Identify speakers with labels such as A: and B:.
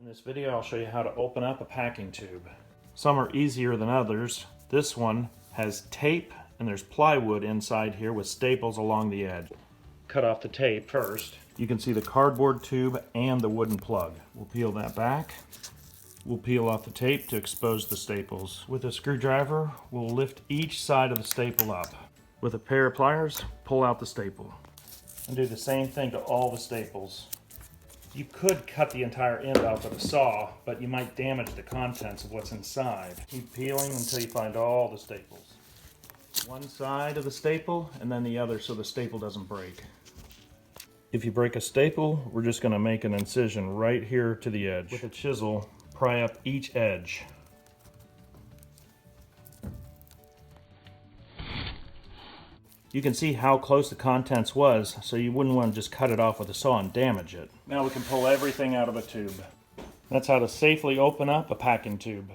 A: this video, I'll show you how to open up a packing tube. Some are easier than others. This one has tape and there's plywood inside here with staples along the edge. Cut off the tape first. You can see the cardboard tube and the wooden plug. We'll peel that back. We'll peel off the tape to expose the staples. With a screwdriver, we'll lift each side of the staple up. With a pair of pliers, pull out the staple. And do the same thing to all the staples. You could cut the entire end out with a saw, but you might damage the contents of what's inside. Keep peeling until you find all the staples. One side of the staple and then the other so the staple doesn't break. If you break a staple, we're just going to make an incision right here to the edge. With a chisel, pry up each edge. You can see how close the contents was, so you wouldn't want to just cut it off with a saw and damage it. Now we can pull everything out of the tube. That's how to safely open up a packing tube.